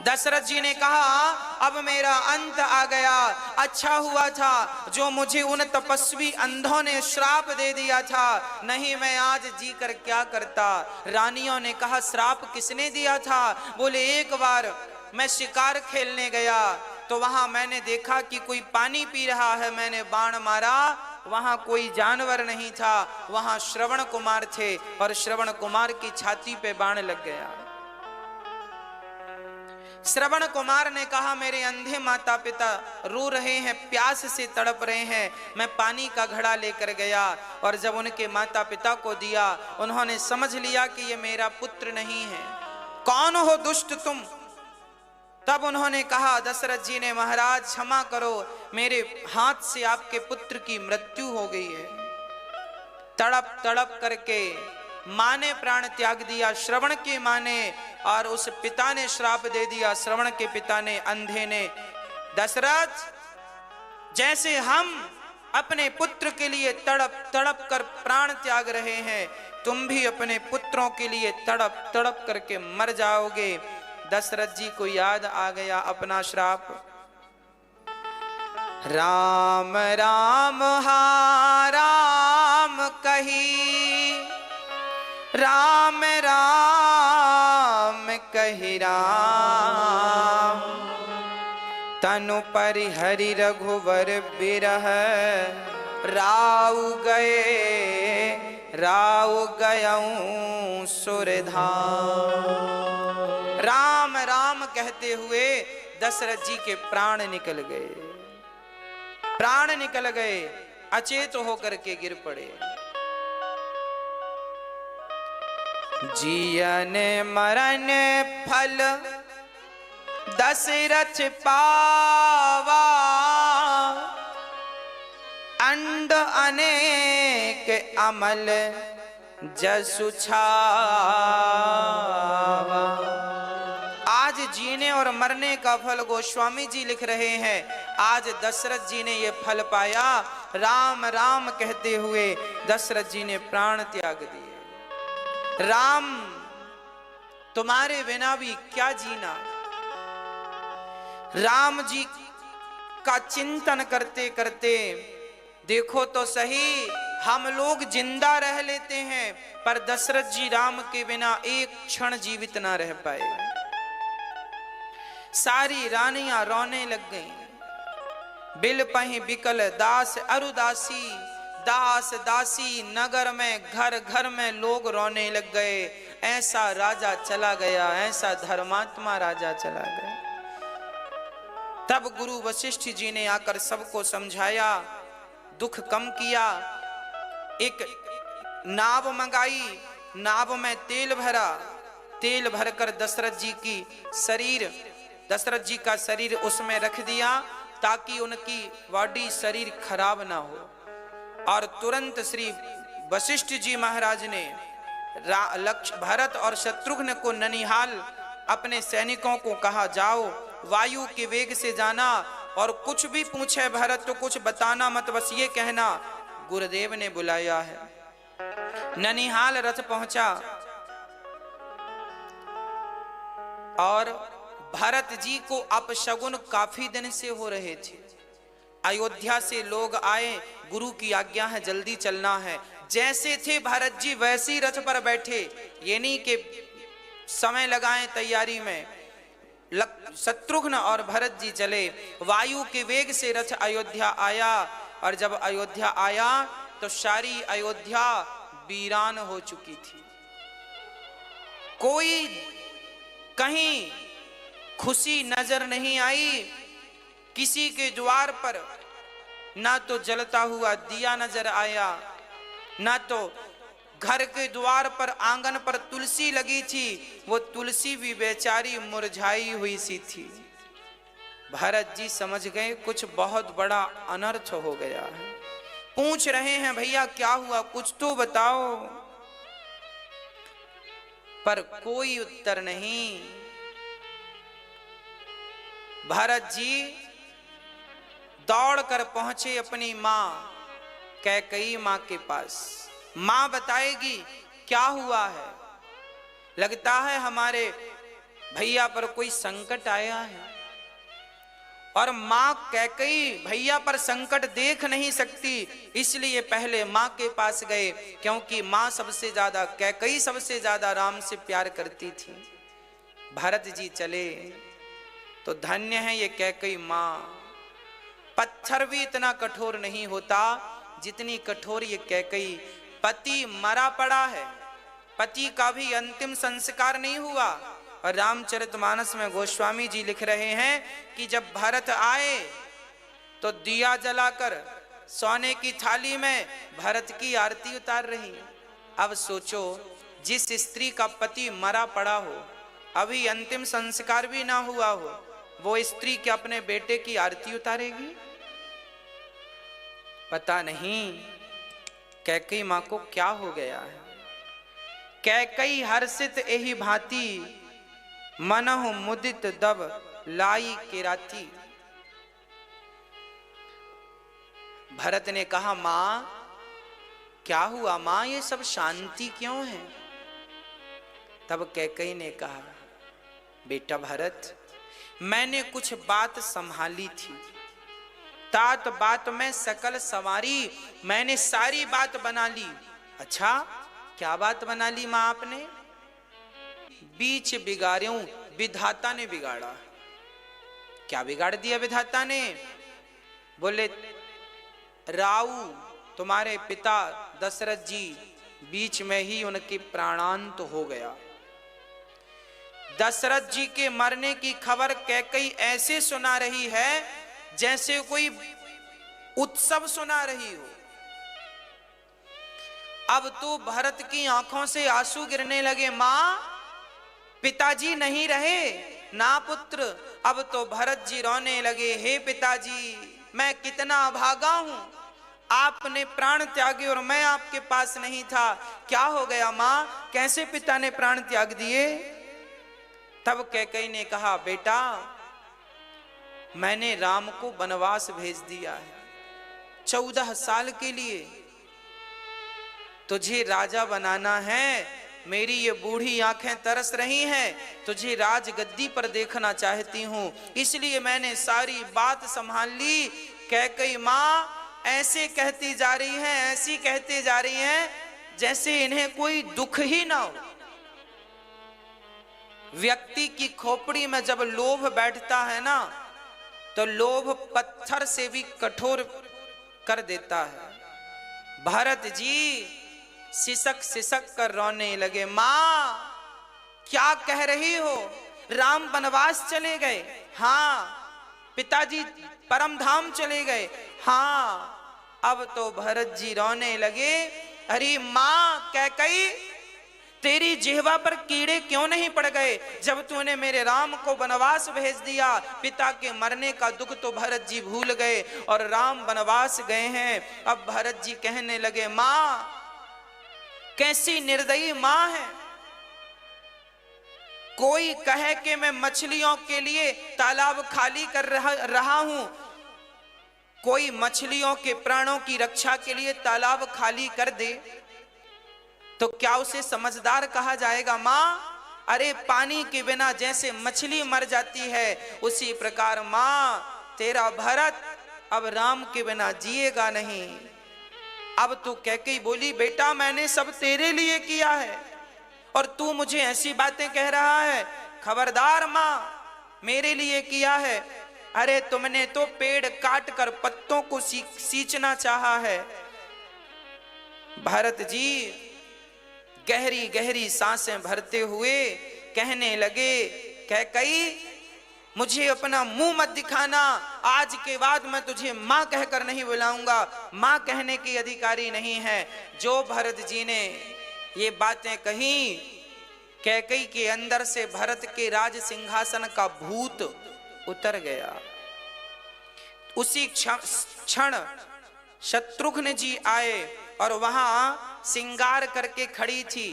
दशरथ जी ने कहा अब मेरा अंत आ गया। अच्छा हुआ था जो मुझे उन तपस्वी अंधों ने श्राप दे दिया था, नहीं मैं आज जी कर क्या करता। रानियों ने कहा श्राप किसने दिया था? बोले एक बार मैं शिकार खेलने गया तो वहां मैंने देखा कि कोई पानी पी रहा है, मैंने बाण मारा, वहां कोई जानवर नहीं था, वहां श्रवण कुमार थे और श्रवण कुमार की छाती पे बाण लग गया। श्रवण कुमार ने कहा मेरे अंधे माता पिता रो रहे हैं, प्यास से तड़प रहे हैं, मैं पानी का घड़ा लेकर गया और जब उनके माता पिता को दिया उन्होंने समझ लिया कि ये मेरा पुत्र नहीं है, कौन हो दुष्ट तुम? तब उन्होंने कहा दशरथ जी ने महाराज क्षमा करो, मेरे हाथ से आपके पुत्र की मृत्यु हो गई है। तड़प तड़प करके मां ने प्राण त्याग दिया, श्रवण की मां ने, और उस पिता ने श्राप दे दिया, श्रवण के पिता ने, अंधे ने। दशरथ जैसे हम अपने पुत्र के लिए तड़प तड़प कर प्राण त्याग रहे हैं, तुम भी अपने पुत्रों के लिए तड़प तड़प करके मर जाओगे। दशरथ जी को याद आ गया अपना श्राप। राम राम हा राम कही, राम राम कही राम, तनु परिहरि रघुवर बिरह, राउ गयऊं सुरधाम। राम राम कहते हुए दशरथ जी के प्राण निकल गए, प्राण निकल गए, अचेत होकर के गिर पड़े। जियन मरण फल दशरथ पावा, अंड अनेक अमल जसु छावा। आज जीने और मरने का फल गोस्वामी जी लिख रहे हैं, आज दशरथ जी ने ये फल पाया। राम राम कहते हुए दशरथ जी ने प्राण त्याग दिए। राम तुम्हारे बिना भी क्या जीना। राम जी का चिंतन करते करते देखो तो सही, हम लोग जिंदा रह लेते हैं पर दशरथ जी राम के बिना एक क्षण जीवित ना रह पाए। सारी रानियां रोने लग गईं। बिल पही बिकल दास अरुदासी, दास दासी नगर में घर घर में लोग रोने लग गए। ऐसा राजा चला गया, ऐसा धर्मात्मा राजा चला गया। तब गुरु वशिष्ठ जी ने आकर सबको समझाया, दुख कम किया। एक नाव मंगाई, नाव में तेल भरा, तेल भरकर दशरथ जी की शरीर, दशरथ जी का शरीर उसमें रख दिया ताकि उनकी बॉडी शरीर खराब ना हो। और तुरंत श्री वशिष्ठ जी महाराज ने भरत और शत्रुघ्न को ननिहाल अपने सैनिकों को कहा, जाओ वायु के वेग से जाना और कुछ भी पूछे भरत तो कुछ बताना मत, बस ये कहना गुरुदेव ने बुलाया है। ननिहाल रथ पहुंचा और भरत जी को अपशगुन काफी दिन से हो रहे थे। अयोध्या से लोग आए, गुरु की आज्ञा है जल्दी चलना है। जैसे थे भरत जी वैसे ही रथ पर बैठे, ये नहीं कि समय लगाएं तैयारी में। शत्रुघ्न और भरत जी चले, वायु के वेग से रथ अयोध्या आया और जब अयोध्या आया तो सारी अयोध्या वीरान हो चुकी थी। कोई कहीं खुशी नजर नहीं आई। किसी के द्वार पर ना तो जलता हुआ दिया नजर आया, ना तो घर के द्वार पर आंगन पर तुलसी लगी थी, वो तुलसी भी बेचारी मुरझाई हुई सी थी। भरत जी समझ गए कुछ बहुत बड़ा अनर्थ हो गया है। पूछ रहे हैं भैया क्या हुआ, कुछ तो बताओ, पर कोई उत्तर नहीं। भरत जी दौड़कर पहुंचे अपनी मां कैकेयी मां के पास। मां बताएगी क्या हुआ है। लगता है हमारे भैया पर कोई संकट आया है। और मां कैकई भैया पर संकट देख नहीं सकती, इसलिए पहले मां के पास गए, क्योंकि मां सबसे ज्यादा, कैकई सबसे ज्यादा राम से प्यार करती थी। भरत जी चले तो धन्य है ये कैकई मां। पत्थर भी इतना कठोर नहीं होता जितनी कठोर ये कैकई। पति मरा पड़ा है, पति का भी अंतिम संस्कार नहीं हुआ। और रामचरितमानस में गोस्वामी जी लिख रहे हैं कि जब भरत आए तो दिया जलाकर सोने की थाली में भरत की आरती उतार रही। अब सोचो, जिस स्त्री का पति मरा पड़ा हो, अभी अंतिम संस्कार भी ना हुआ हो, वो स्त्री क्या अपने बेटे की आरती उतारेगी? पता नहीं कैकई मां को क्या हो गया है। कैकई हर्षित एहि भांति, मनहु मुदित दब लाई केराती। भरत ने कहा, मां क्या हुआ मां, ये सब शांति क्यों है? तब कैकई ने कहा, बेटा भरत, मैंने कुछ बात संभाली थी, तात बात में सकल सवारी, मैंने सारी बात बना ली। अच्छा, क्या बात बना ली मां आपने? बीच बिगाड़ूं, विधाता ने बिगाड़ा। क्या बिगाड़ दिया विधाता ने? बोले, राऊ तुम्हारे पिता दशरथ जी, बीच में ही उनके प्राणांत हो गया। दशरथ जी के मरने की खबर कैकई ऐसे सुना रही है जैसे कोई उत्सव सुना रही हो। अब तो भरत की आंखों से आंसू गिरने लगे। मां, पिताजी नहीं रहे ना पुत्र। अब तो भरत जी रोने लगे, हे पिताजी, मैं कितना अभागा हूं, आपने प्राण त्यागे और मैं आपके पास नहीं था। क्या हो गया मां, कैसे पिता ने प्राण त्याग दिए? तब कैकई ने कहा, बेटा मैंने राम को वनवास भेज दिया है 14 साल के लिए। तुझे राजा बनाना है, मेरी ये बूढ़ी आंखें तरस रही हैं, तुझे राजगद्दी पर देखना चाहती हूं, इसलिए मैंने सारी बात संभाल ली। कैकई मां ऐसे कहती जा रही हैं, ऐसी कहती जा रही हैं जैसे इन्हें कोई दुख ही ना हो। व्यक्ति की खोपड़ी में जब लोभ बैठता है ना, तो लोभ पत्थर से भी कठोर कर देता है। भरत जी सिसक सिसक कर रोने लगे। मां क्या कह रही हो? राम वनवास चले गए? हाँ। पिताजी परम धाम चले गए? हाँ। अब तो भरत जी रोने लगे। अरे मां कैकई, तेरी जिह्वा पर कीड़े क्यों नहीं पड़ गए जब तूने मेरे राम को वनवास भेज दिया? पिता के मरने का दुख तो भरत जी भूल गए और राम वनवास गए हैं। अब भरत जी कहने लगे, मां कैसी निर्दयी मां है। कोई कहे कि मैं मछलियों के लिए तालाब खाली कर रहा हूं, कोई मछलियों के प्राणों की रक्षा के लिए तालाब खाली कर दे, तो क्या उसे समझदार कहा जाएगा? मां, अरे पानी के बिना जैसे मछली मर जाती है, उसी प्रकार मां तेरा भरत अब राम के बिना जिएगा नहीं। अब तू कैकई बोली, बेटा मैंने सब तेरे लिए किया है और तू मुझे ऐसी बातें कह रहा है? खबरदार मां, मेरे लिए किया है। अरे तुमने तो पेड़ काट कर पत्तों को सींचना चाहा है। भरत जी गहरी गहरी सांसें भरते हुए कहने लगे, कैकई मुझे अपना मुंह मत दिखाना, आज के बाद मैं तुझे मां कहकर नहीं बुलाऊंगा, मां कहने की अधिकारी नहीं है। जो भरत जी ने ये बातें कही, कैकई के अंदर से भरत के राज सिंहासन का भूत उतर गया। उसी क्षण शत्रुघ्न जी आए और वहां सिंगार करके खड़ी थी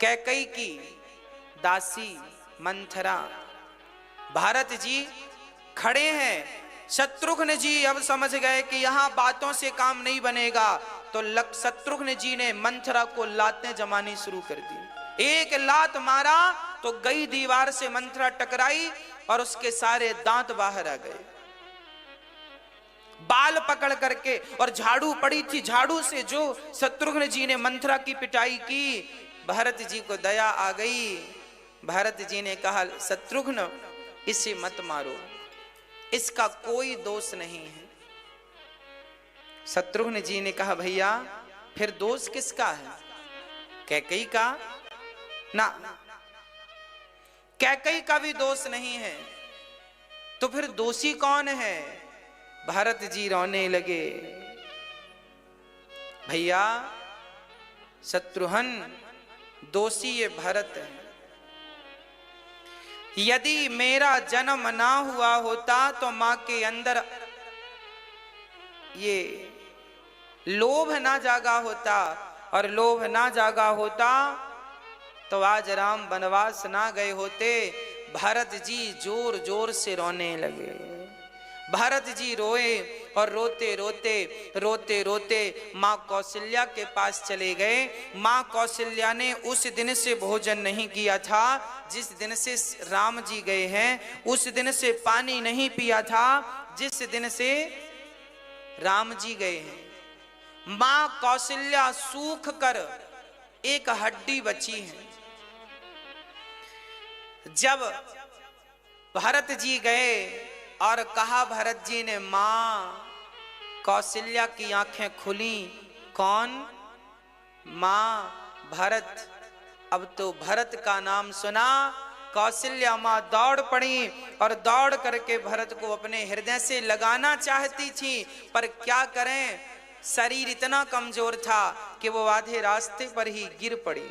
कैकई की दासी मंथरा। भरत जी खड़े हैं। शत्रुघ्न जी अब समझ गए कि यहां बातों से काम नहीं बनेगा, तो शत्रुघ्न जी ने मंथरा को लातें जमानी शुरू कर दी। एक लात मारा तो गई दीवार से, मंथरा टकराई और उसके सारे दांत बाहर आ गए। बाल पकड़ करके और झाड़ू पड़ी थी, झाड़ू से जो शत्रुघ्न जी ने मंथरा की पिटाई की, भरत जी को दया आ गई। भरत जी ने कहा शत्रुघ्न इसे मत मारो, इसका कोई दोष नहीं है। शत्रुघ्न जी ने कहा भैया फिर दोष किसका है? कैकेयी का ना, कैकेयी का भी दोष नहीं है, तो फिर दोषी कौन है? भरत जी रोने लगे। भैया शत्रुघ्न दोषी ये भरत है। यदि मेरा जन्म ना हुआ होता तो मां के अंदर ये लोभ ना जागा होता, और लोभ ना जागा होता तो आज राम वनवास ना गए होते। भरत जी जोर जोर से रोने लगे। भरत जी रोए और रोते रोते मां कौशल्या के पास चले गए। मां कौशल्या ने उस दिन से भोजन नहीं किया था, जिस दिन से राम जी गए हैं, उस दिन से पानी नहीं पिया था, जिस दिन से राम जी गए हैं। मां कौशल्या सूख कर एक हड्डी बची है। जब भरत जी गए और कहा भरत जी ने, मां कौशल्या की आंखें खुली। कौन? मां भरत। अब तो भरत का नाम सुना, कौशल्या मां दौड़ पड़ी और दौड़ करके भरत को अपने हृदय से लगाना चाहती थी, पर क्या करें, शरीर इतना कमजोर था कि वो आधे रास्ते पर ही गिर पड़ी।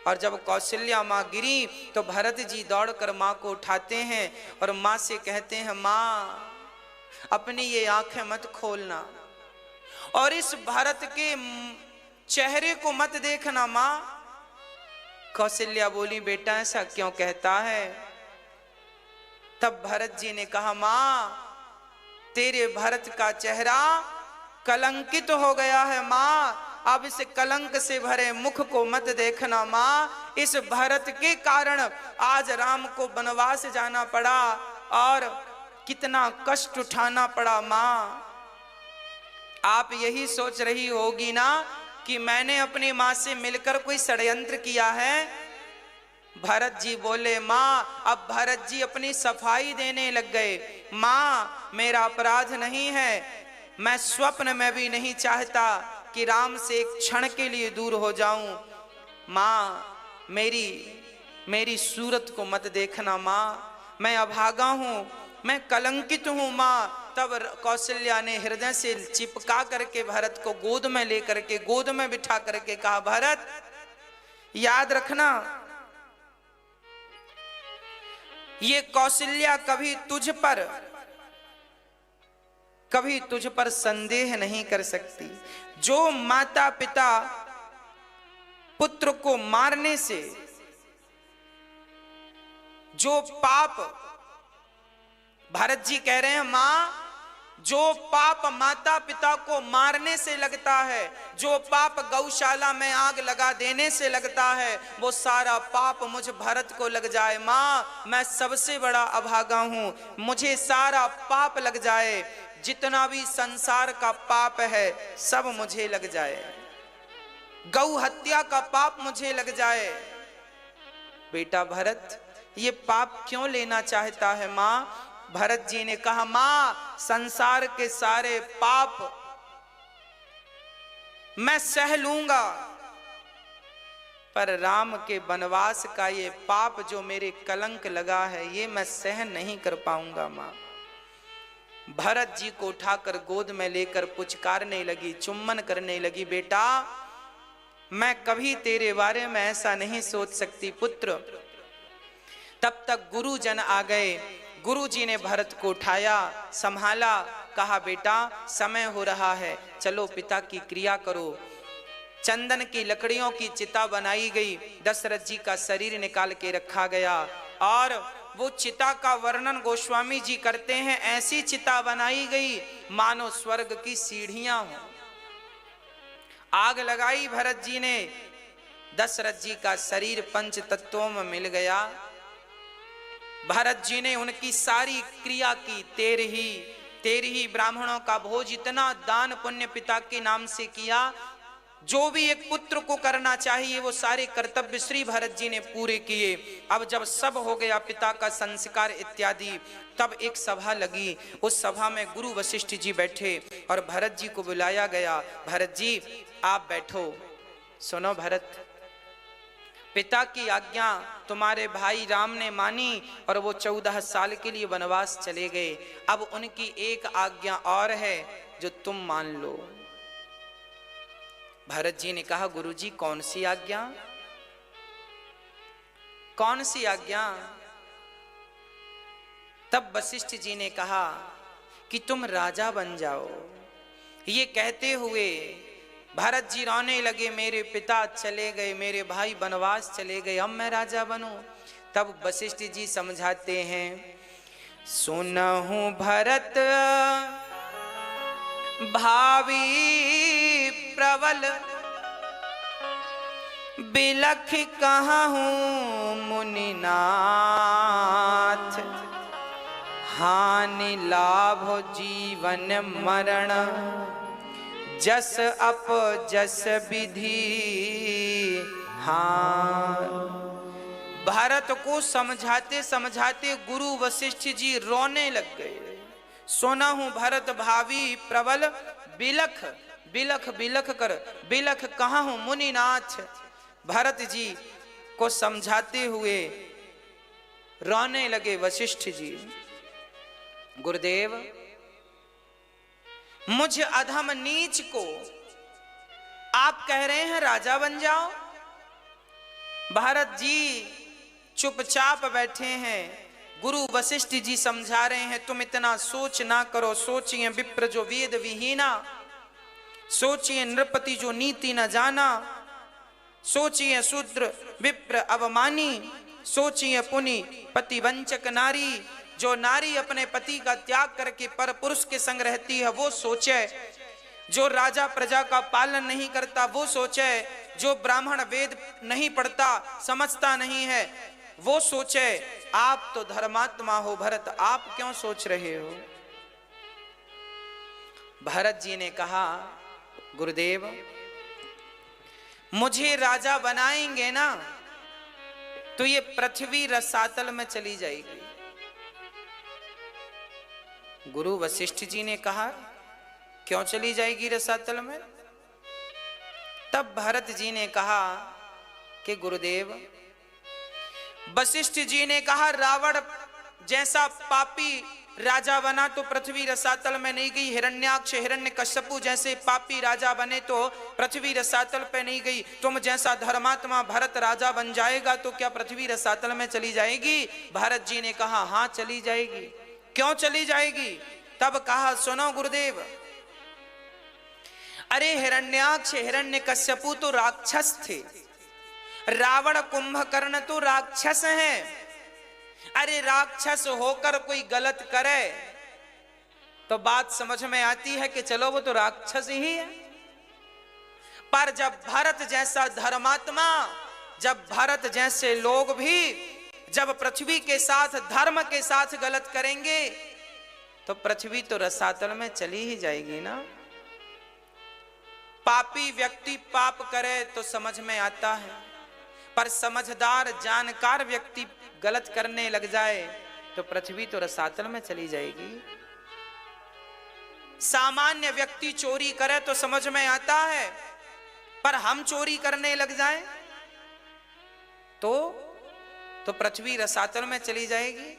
और जब कौशल्या मां गिरी तो भरत जी दौड़कर मां को उठाते हैं और मां से कहते हैं, मां अपनी ये आंखें मत खोलना और इस भरत के चेहरे को मत देखना। मां कौशल्या बोली, बेटा ऐसा क्यों कहता है? तब भरत जी ने कहा, मां तेरे भरत का चेहरा कलंकित हो गया है। मां अब इस कलंक से भरे मुख को मत देखना। मां इस भरत के कारण आज राम को वनवास जाना पड़ा और कितना कष्ट उठाना पड़ा। मां आप यही सोच रही होगी ना कि मैंने अपनी मां से मिलकर कोई षड्यंत्र किया है। भरत जी बोले, मां अब भरत जी अपनी सफाई देने लग गए। मां मेरा अपराध नहीं है, मैं स्वप्न में भी नहीं चाहता कि राम से एक क्षण के लिए दूर हो जाऊं। मां मेरी सूरत को मत देखना। मां मैं अभागा हूं, मैं कलंकित हूं। मां तब कौशल्या ने हृदय से चिपका करके भरत को गोद में लेकर के गोद में बिठा करके कहा, भरत याद रखना, ये कौशल्या कभी तुझ पर संदेह नहीं कर सकती। जो माता पिता पुत्र को मारने से, जो पाप, भरत जी कह रहे हैं, मां जो पाप माता पिता को मारने से लगता है, जो पाप गौशाला में आग लगा देने से लगता है, वो सारा पाप मुझ भरत को लग जाए। मां मैं सबसे बड़ा अभागा हूं, मुझे सारा पाप लग जाए, जितना भी संसार का पाप है सब मुझे लग जाए, गौ हत्या का पाप मुझे लग जाए। बेटा भरत ये पाप क्यों लेना चाहता है? मां भरत जी ने कहा, मां संसार के सारे पाप मैं सह लूंगा, पर राम के वनवास का ये पाप जो मेरे कलंक लगा है ये मैं सहन नहीं कर पाऊंगा। मां भरत जी को उठाकर गोद में लेकर पुचकारने लगी, चुम्बन करने लगी, बेटा मैं कभी तेरे बारे में ऐसा नहीं सोच सकती पुत्र। तब तक गुरुजन आ गए। गुरुजी ने भरत को उठाया, संभाला, कहा बेटा समय हो रहा है, चलो पिता की क्रिया करो। चंदन की लकड़ियों की चिता बनाई गई, दशरथ जी का शरीर निकाल के रखा गया और वो चिता का वर्णन गोस्वामी जी करते हैं, ऐसी चिता बनाई गई मानो स्वर्ग की सीढ़ियां हो। आग लगाई भरत जी ने दशरथ जी का शरीर पंच तत्वों में मिल गया। भरत जी ने उनकी सारी क्रिया की, तेरही ब्राह्मणों का भोज, इतना दान पुण्य पिता के नाम से किया, जो भी एक पुत्र को करना चाहिए वो सारे कर्तव्य श्री भरत जी ने पूरे किए। अब जब सब हो गया, पिता का संस्कार इत्यादि, तब एक सभा लगी। उस सभा में गुरु वशिष्ठ जी बैठे और भरत जी को बुलाया गया। भरत जी आप बैठो, सुनो भरत, पिता की आज्ञा तुम्हारे भाई राम ने मानी और वो 14 साल के लिए वनवास चले गए। अब उनकी एक आज्ञा और है जो तुम मान लो। भरत जी ने कहा गुरुजी कौन सी आज्ञा, कौन सी आज्ञा? तब वशिष्ठ जी ने कहा कि तुम राजा बन जाओ। ये कहते हुए भरत जी रोने लगे, मेरे पिता चले गए, मेरे भाई वनवास चले गए, अब मैं राजा बनूं। तब वशिष्ठ जी समझाते हैं, सुनहु भरत भावी प्रबल, बिलख कहूं मुनिनाथ, हानि लाभ जीवन मरण, जस अप जस विधि। हाँ, भारत को समझाते समझाते गुरु वशिष्ठ जी रोने लग गए। सोना हूं भरत भावी प्रबल, बिलख बिलख बिलख कर, बिलख कहाँ हूं मुनिनाथ। भरत जी को समझाते हुए रोने लगे वशिष्ठ जी। गुरुदेव, मुझ अधम नीच को आप कह रहे हैं राजा बन जाओ। भरत जी चुपचाप बैठे हैं। गुरु वशिष्ठ जी समझा रहे हैं, तुम इतना सोच ना करो। सोचिए विप्र जो वेद विहीना, सोचिए नृपति जो नीति न जाना, सोचिए शूद्र विप्र अवमानी, सोचिए पुनि पति वंचक नारी। जो नारी अपने पति का त्याग करके पर पुरुष के संग रहती है वो सोचे, जो राजा प्रजा का पालन नहीं करता वो सोचे, जो ब्राह्मण वेद नहीं पढ़ता समझता नहीं है वो सोचे। आप तो धर्मात्मा हो भरत, आप क्यों सोच रहे हो? भरत जी ने कहा गुरुदेव, मुझे राजा बनाएंगे ना तो ये पृथ्वी रसातल में चली जाएगी। गुरु वशिष्ठ जी ने कहा क्यों चली जाएगी रसातल में? तब भरत जी ने कहा कि गुरुदेव, वशिष्ठ जी ने कहा रावण जैसा पापी राजा बना तो पृथ्वी रसातल में नहीं गई, हिरण्याक्ष हिरण्यकश्यपु जैसे पापी राजा बने तो पृथ्वी रसातल पे नहीं गई, तुम जैसा धर्मात्मा भरत राजा बन जाएगा तो क्या पृथ्वी रसातल में चली जाएगी? भरत जी ने कहा हां चली जाएगी। क्यों चली जाएगी? तब कहा सुनो गुरुदेव, अरे हिरण्याक्ष हिरण्यकश्यपु तो राक्षस थे, रावण कुंभकर्ण तो राक्षस हैं। अरे राक्षस होकर कोई गलत करे तो बात समझ में आती है कि चलो वो तो राक्षस ही है, पर जब भरत जैसा धर्मात्मा, जब भरत जैसे लोग भी जब पृथ्वी के साथ धर्म के साथ गलत करेंगे तो पृथ्वी तो रसातल में चली ही जाएगी ना। पापी व्यक्ति पाप करे तो समझ में आता है, पर समझदार जानकार व्यक्ति गलत करने लग जाए तो पृथ्वी तो रसातल में चली जाएगी। सामान्य व्यक्ति चोरी करे तो समझ में आता है, पर हम चोरी करने लग जाएं तो पृथ्वी रसातल में चली जाएगी।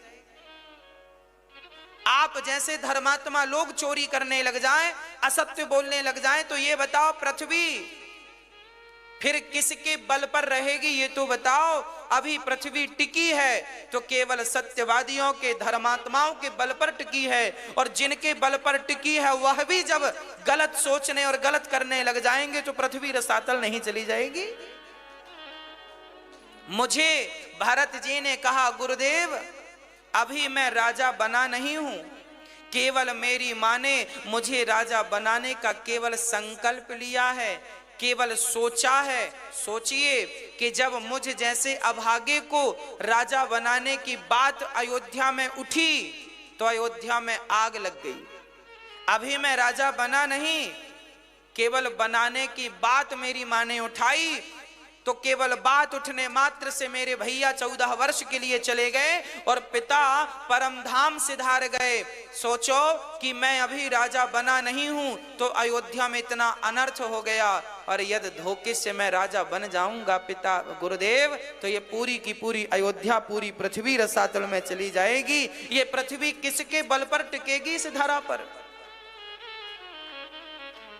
आप जैसे धर्मात्मा लोग चोरी करने लग जाएं, असत्य बोलने लग जाएं, तो ये बताओ पृथ्वी फिर किसके बल पर रहेगी? ये तो बताओ। अभी पृथ्वी टिकी है तो केवल सत्यवादियों के, धर्मात्माओं के बल पर टिकी है, और जिनके बल पर टिकी है वह भी जब गलत सोचने और गलत करने लग जाएंगे तो पृथ्वी रसातल नहीं चली जाएगी। मुझे भरत जी ने कहा गुरुदेव, अभी मैं राजा बना नहीं हूं, केवल मेरी मां ने मुझे राजा बनाने का केवल संकल्प लिया है, केवल सोचा है। सोचिए कि जब मुझ जैसे अभागे को राजा बनाने की बात अयोध्या में उठी तो अयोध्या में आग लग गई। अभी मैं राजा बना नहीं, केवल बनाने की बात मेरी माँ ने उठाई तो केवल बात उठने मात्र से मेरे भैया 14 वर्ष के लिए चले गए और पिता परम धाम सिधार गए। सोचो कि मैं अभी राजा बना नहीं हूं तो अयोध्या में इतना अनर्थ हो गया, और यदि धोखे से मैं राजा बन जाऊंगा पिता गुरुदेव तो ये पूरी की पूरी अयोध्या, पूरी पृथ्वी रसातल में चली जाएगी। ये पृथ्वी किसके बल पर टिकेगी इस धरा पर?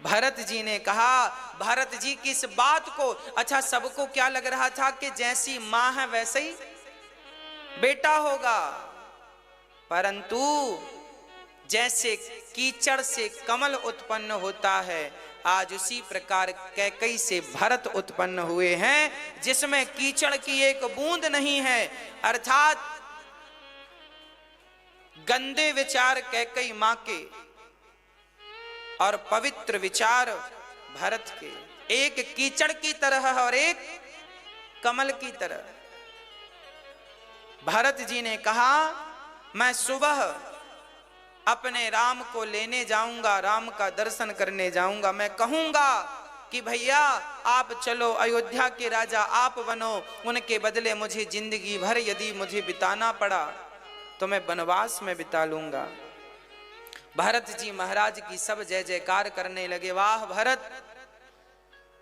भरत जी ने कहा, भरत जी की इस बात को, अच्छा सबको क्या लग रहा था कि जैसी मां है वैसे ही बेटा होगा, परंतु जैसे कीचड़ से कमल उत्पन्न होता है आज उसी प्रकार कैकई से भरत उत्पन्न हुए हैं, जिसमें कीचड़ की एक बूंद नहीं है। अर्थात गंदे विचार कैकई मां के और पवित्र विचार भरत के, एक कीचड़ की तरह और एक कमल की तरह। भरत जी ने कहा मैं सुबह अपने राम को लेने जाऊंगा, राम का दर्शन करने जाऊंगा। मैं कहूंगा कि भैया आप चलो, अयोध्या के राजा आप बनो, उनके बदले मुझे जिंदगी भर यदि मुझे बिताना पड़ा तो मैं वनवास में बिता लूंगा। भरत जी महाराज की सब जय जयकार करने लगे। वाह भरत,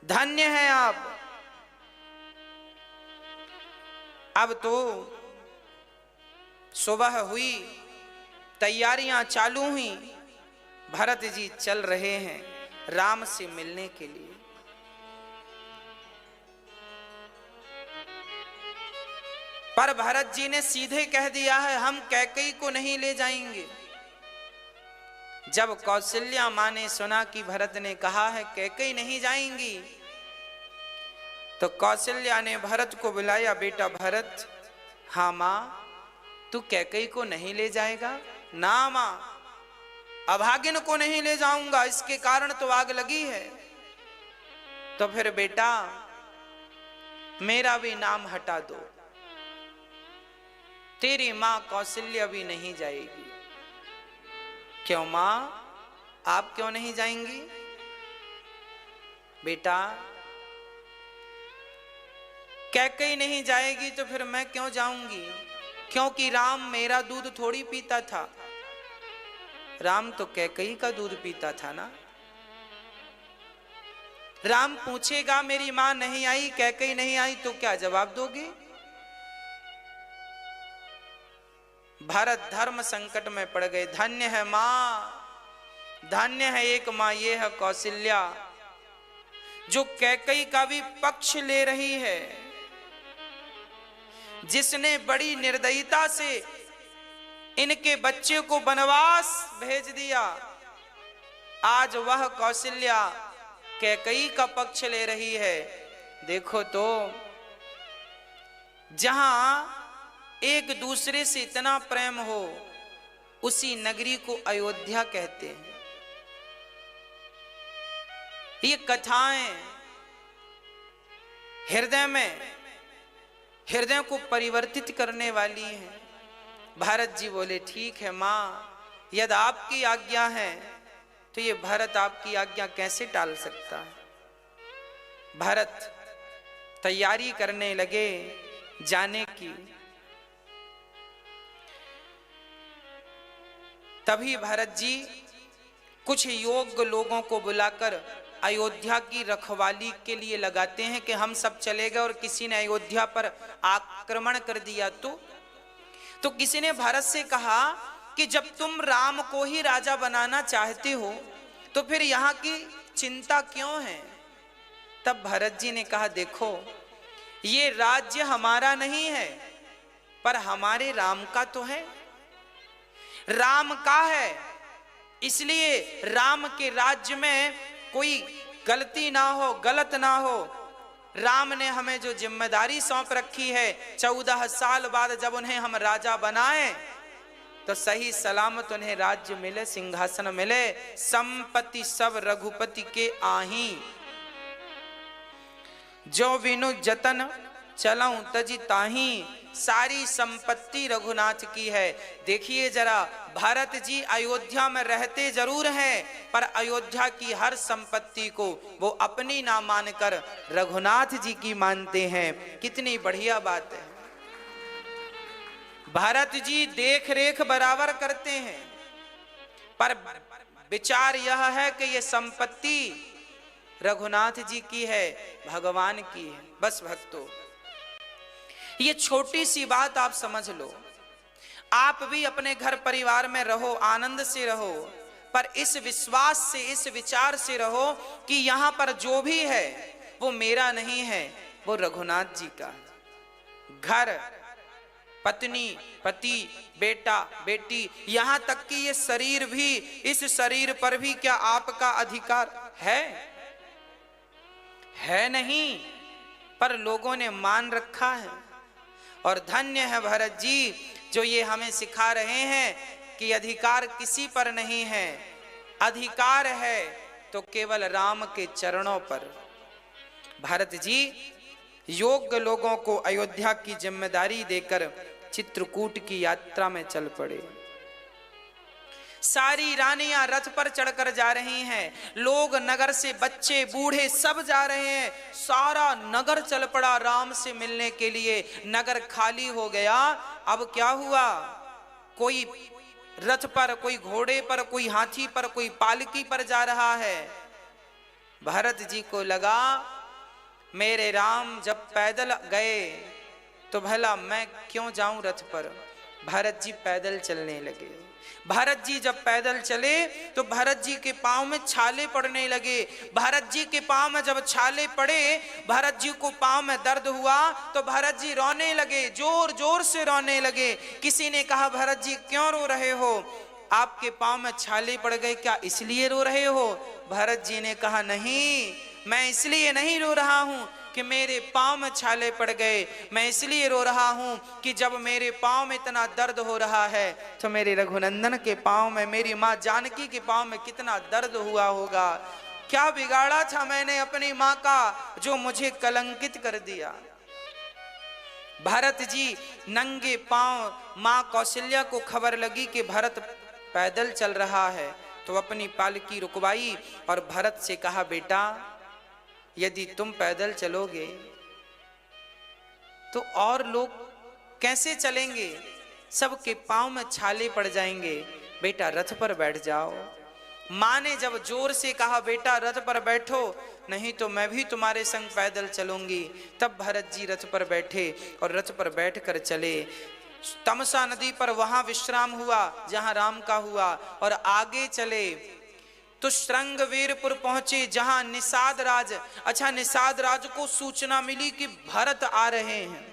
धन्य हैं आप। अब तो सुबह हुई, तैयारियां चालू हुई, भरत जी चल रहे हैं राम से मिलने के लिए। पर भरत जी ने सीधे कह दिया है हम कैकेयी को नहीं ले जाएंगे। जब कौशल्या मां ने सुना कि भरत ने कहा है कैकेयी नहीं जाएंगी, तो कौशल्या ने भरत को बुलाया, बेटा भरत, हाँ मां, तू कैकेयी को नहीं ले जाएगा? ना मां, अभागिन को नहीं ले जाऊंगा, इसके कारण तो आग लगी है। तो फिर बेटा मेरा भी नाम हटा दो, तेरी मां कौशल्या भी नहीं जाएगी। क्यों मां, आप क्यों नहीं जाएंगी? बेटा कैकेयी नहीं जाएगी तो फिर मैं क्यों जाऊंगी? क्योंकि राम मेरा दूध थोड़ी पीता था, राम तो कैकेयी का दूध पीता था ना। राम पूछेगा मेरी मां नहीं आई, कैकेयी नहीं आई, तो क्या जवाब दोगे? भरत धर्म संकट में पड़ गए। धन्य है मां, धन्य है एक मां, ये है कौशल्या जो कैकेयी का भी पक्ष ले रही है, जिसने बड़ी निर्दयता से इनके बच्चे को वनवास भेज दिया। आज वह कौशल्या कैकेयी का पक्ष ले रही है। देखो तो जहां एक दूसरे से इतना प्रेम हो उसी नगरी को अयोध्या कहते हैं। ये कथाएं हृदय को परिवर्तित करने वाली हैं। भरत जी बोले ठीक है मां, यदि आपकी आज्ञा है तो ये भरत आपकी आज्ञा कैसे टाल सकता है। भरत तैयारी करने लगे जाने की। तभी भरत जी कुछ योग्य लोगों को बुलाकर अयोध्या की रखवाली के लिए लगाते हैं कि हम सब चले गए और किसी ने अयोध्या पर आक्रमण कर दिया तो किसी ने भारत से कहा कि जब तुम राम को ही राजा बनाना चाहते हो तो फिर यहाँ की चिंता क्यों है? तब भरत जी ने कहा देखो, ये राज्य हमारा नहीं है पर हमारे राम का तो है, राम का है, इसलिए राम के राज्य में कोई गलती ना हो, गलत ना हो। राम ने हमें जो जिम्मेदारी सौंप रखी है, 14 साल बाद जब उन्हें हम राजा बनाए तो सही सलामत उन्हें राज्य मिले, सिंहासन मिले, संपत्ति सब रघुपति के आही। जो विनु जतन चलऊं तजी ताही, सारी संपत्ति रघुनाथ की है। देखिए जरा, भरत जी अयोध्या में रहते जरूर हैं, पर अयोध्या की हर संपत्ति को वो अपनी ना मानकर रघुनाथ जी की मानते हैं। कितनी बढ़िया बात है। भरत जी देख रेख बराबर करते हैं, पर विचार यह है कि ये संपत्ति रघुनाथ जी की है, भगवान की है। बस भक्तों, ये छोटी सी बात आप समझ लो। आप भी अपने घर परिवार में रहो, आनंद से रहो, पर इस विश्वास से, इस विचार से रहो कि यहां पर जो भी है वो मेरा नहीं है, वो रघुनाथ जी का। घर, पत्नी, पति, बेटा, बेटी, यहां तक कि ये शरीर भी, इस शरीर पर भी क्या आपका अधिकार है? है नहीं, पर लोगों ने मान रखा है। और धन्य है भरत जी जो ये हमें सिखा रहे हैं कि अधिकार किसी पर नहीं है, अधिकार है तो केवल राम के चरणों पर। भरत जी योग्य लोगों को अयोध्या की जिम्मेदारी देकर चित्रकूट की यात्रा में चल पड़े। सारी रानियां रथ पर चढ़कर जा रही हैं, लोग नगर से बच्चे बूढ़े सब जा रहे हैं। सारा नगर चल पड़ा राम से मिलने के लिए। नगर खाली हो गया। अब क्या हुआ? कोई रथ पर, कोई घोड़े पर, कोई हाथी पर, कोई पालकी पर जा रहा है। भरत जी को लगा मेरे राम जब पैदल गए तो भला मैं क्यों जाऊं रथ पर। भरत जी पैदल चलने लगे। भरत जी जब पैदल चले तो भरत जी के पांव में छाले पड़ने लगे। भरत जी के पांव में जब छाले पड़े, भरत जी को पांव में दर्द हुआ तो भरत जी रोने लगे, जोर जोर से रोने लगे। किसी ने कहा भरत जी क्यों रो रहे हो? आपके पांव में छाले पड़ गए, क्या इसलिए रो रहे हो? भरत जी ने कहा नहीं, मैं इसलिए नहीं रो रहा हूं कि मेरे पांव में छाले पड़ गए। मैं इसलिए रो रहा हूं कि जब मेरे पांव में इतना दर्द हो रहा है तो मेरे रघुनंदन के पांव में, मेरी मां जानकी के पांव में कितना दर्द हुआ होगा। क्या बिगाड़ा था मैंने अपनी मां का जो मुझे कलंकित कर दिया। भरत जी नंगे पांव, मां कौशल्या को खबर लगी कि भरत पैदल चल रहा है तो अपनी पालकी रुकवाई और भरत से कहा बेटा यदि तुम पैदल चलोगे तो और लोग कैसे चलेंगे? सबके पांव में छाले पड़ जाएंगे। बेटा रथ पर बैठ जाओ। मां ने जब जोर से कहा बेटा रथ पर बैठो, नहीं तो मैं भी तुम्हारे संग पैदल चलूंगी, तब भरत जी रथ पर बैठे और रथ पर बैठकर चले। तमसा नदी पर वहां विश्राम हुआ जहां राम का हुआ और आगे चले तो श्रृंगवीरपुर पहुंचे जहां निषाद राज, अच्छा निषाद राज को सूचना मिली कि भरत आ रहे हैं।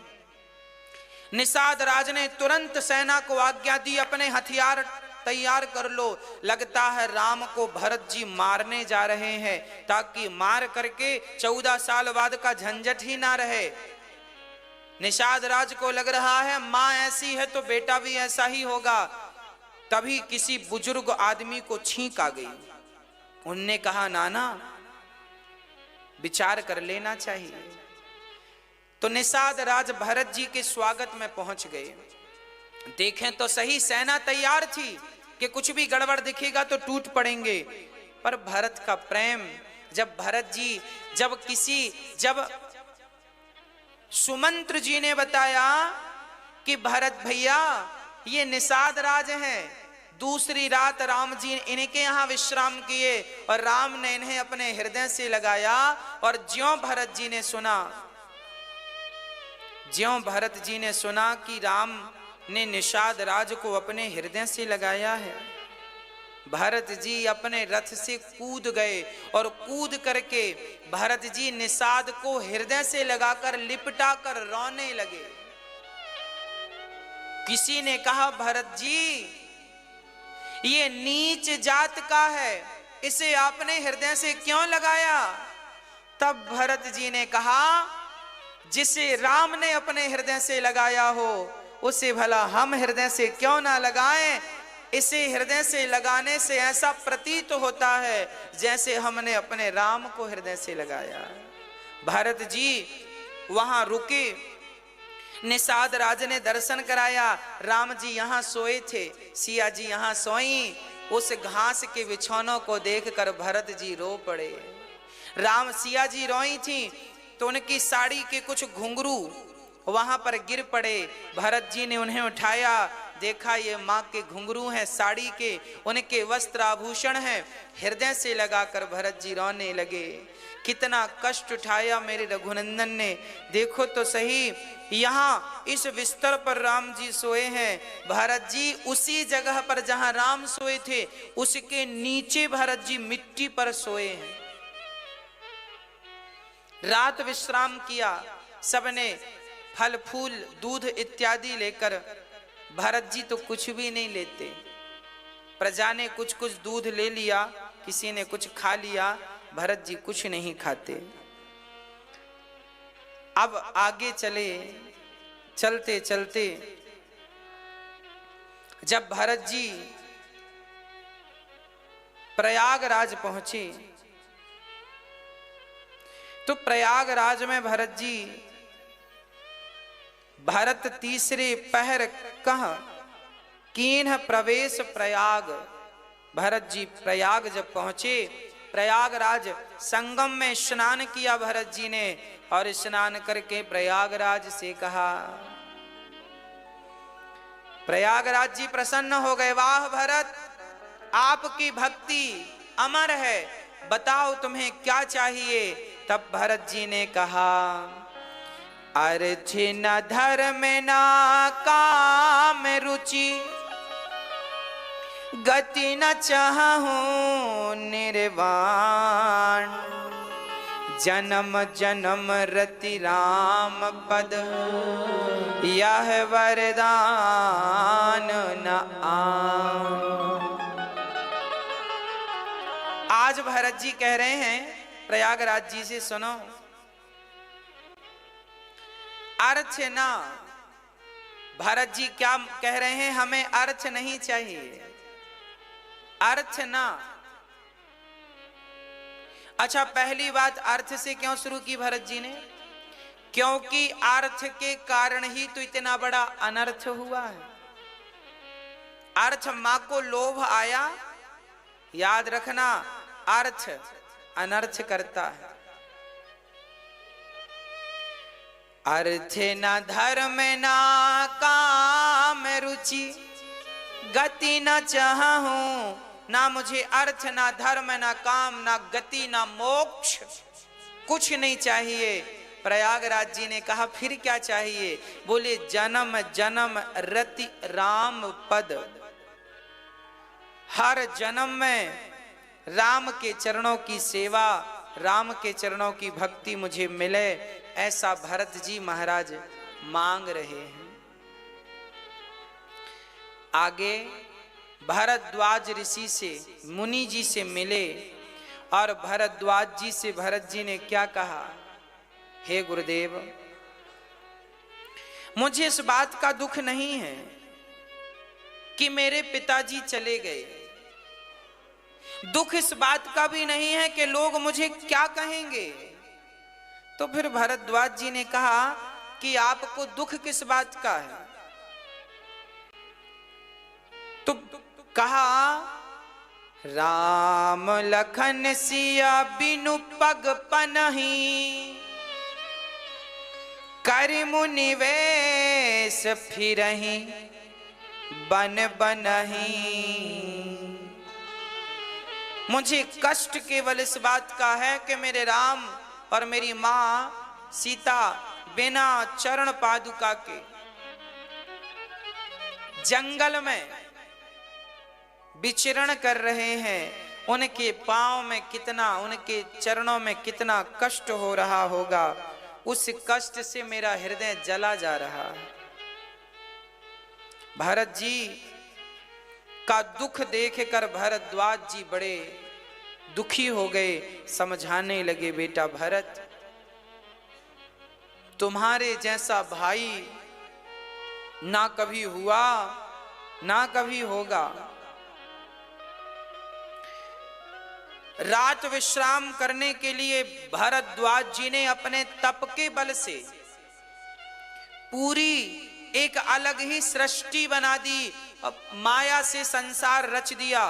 निषाद राज ने तुरंत सेना को आज्ञा दी अपने हथियार तैयार कर लो, लगता है राम को भरत जी मारने जा रहे हैं ताकि मार करके 14 साल बाद का झंझट ही ना रहे। निषाद राज को लग रहा है मां ऐसी है तो बेटा भी ऐसा ही होगा। तभी किसी बुजुर्ग आदमी को छींक आ गई। उनने कहा नाना विचार कर लेना चाहिए। तो निषाद राज भरत जी के स्वागत में पहुंच गए। देखें तो सही सेना तैयार थी कि कुछ भी गड़बड़ दिखेगा तो टूट पड़ेंगे, पर भरत का प्रेम, जब भरत जी जब सुमंत्र जी ने बताया कि भरत भैया ये निषाद राज हैं, दूसरी रात राम जी इनके यहां विश्राम किए और राम ने इन्हें अपने हृदय से लगाया। और ज्यों भरत जी ने सुना कि राम ने निषाद राज को अपने हृदय से लगाया है, भरत जी अपने रथ से कूद गए और कूद करके भरत जी निषाद को हृदय से लगाकर लिपटा कर रोने लगे। किसी ने कहा भरत जी ये नीच जात का है, इसे आपने हृदय से क्यों लगाया? तब भरत जी ने कहा जिसे राम ने अपने हृदय से लगाया हो उसे भला हम हृदय से क्यों ना लगाएं। इसे हृदय से लगाने से ऐसा प्रतीत होता है जैसे हमने अपने राम को हृदय से लगाया। भरत जी वहां रुके, निषाद राज ने दर्शन कराया। राम जी यहाँ सोए थे, सिया जी यहाँ सोई। उस घास के बिछौनों को देखकर भरत जी रो पड़े। राम सिया जी रोई थी तो उनकी साड़ी के कुछ घुंघरू वहां पर गिर पड़े। भरत जी ने उन्हें उठाया, देखा ये माँ के घुंघरू हैं, साड़ी के, उनके वस्त्र आभूषण हैं। हृदय से लगाकर भरत जी रोने लगे। कितना कष्ट उठाया मेरे रघुनंदन ने, देखो तो सही, यहाँ इस बिस्तर पर राम जी सोए हैं। भरत जी उसी जगह पर जहां राम सोए थे उसके नीचे भरत जी मिट्टी पर सोए हैं। रात विश्राम किया, सबने फल फूल दूध इत्यादि लेकर। भरत जी तो कुछ भी नहीं लेते। प्रजा ने कुछ कुछ दूध ले लिया, किसी ने कुछ खा लिया, भरत जी कुछ नहीं खाते। अब आगे चले, चलते चलते जब भरत जी प्रयागराज पहुंचे तो प्रयागराज में भरत जी, भरत तीसरे पहर कह कीन्ह प्रवेश प्रयाग। भरत जी प्रयाग जब पहुंचे, प्रयागराज संगम में स्नान किया भरत जी ने, और स्नान करके प्रयागराज से कहा, प्रयागराज जी प्रसन्न हो गए, वाह भरत, आपकी भक्ति अमर है, बताओ तुम्हें क्या चाहिए। तब भरत जी ने कहा, अर्थ न धर्म न काम रुचि, गति न चाहूं निर्वाण, जन्म जन्म रति राम पद, यह वरदान न आन। आज भरत जी कह रहे हैं प्रयागराज जी से, सुनो, अर्थ ना, भरत जी क्या कह रहे हैं, हमें अर्थ नहीं चाहिए, अर्थ ना। अच्छा, पहली बात, अर्थ से क्यों शुरू की भरत जी ने? क्योंकि अर्थ के कारण ही तो इतना बड़ा अनर्थ हुआ है। अर्थ मां को लोभ आया, याद रखना, अर्थ अनर्थ करता है। अर्थ न धर्म न काम रुचि, गति न चाहूं, ना मुझे अर्थ, ना धर्म, ना काम, ना गति, ना मोक्ष, कुछ नहीं चाहिए। प्रयागराज जी ने कहा, फिर क्या चाहिए? बोले, जन्म जन्म रति राम पद, हर जन्म में राम के चरणों की सेवा, राम के चरणों की भक्ति मुझे मिले, ऐसा भरत जी महाराज मांग रहे हैं। आगे भरद्वाज ऋषि से, मुनि जी से मिले, और भरद्वाज जी से भरत जी ने क्या कहा, हे गुरुदेव, मुझे इस बात का दुख नहीं है कि मेरे पिताजी चले गए, दुख इस बात का भी नहीं है कि लोग मुझे क्या कहेंगे। तो फिर भरद्वाज जी ने कहा कि आपको दुख किस बात का है? तो कहा, राम लखन सिया बिनु पग पनहि, कर मुनि वेश फिरहि बन बनहि। मुझे कष्ट केवल इस बात का है कि मेरे राम और मेरी मां सीता बिना चरण पादुका के जंगल में विचरण कर रहे हैं। उनके पांव में कितना, उनके चरणों में कितना कष्ट हो रहा होगा, उस कष्ट से मेरा हृदय जला जा रहा है। भरत जी का दुख देखकर भरद्वाज जी बड़े दुखी हो गए, समझाने लगे, बेटा भरत, तुम्हारे जैसा भाई ना कभी हुआ ना कभी होगा। रात विश्राम करने के लिए भरद्वाज जी ने अपने तप के बल से पूरी एक अलग ही सृष्टि बना दी, माया से संसार रच दिया।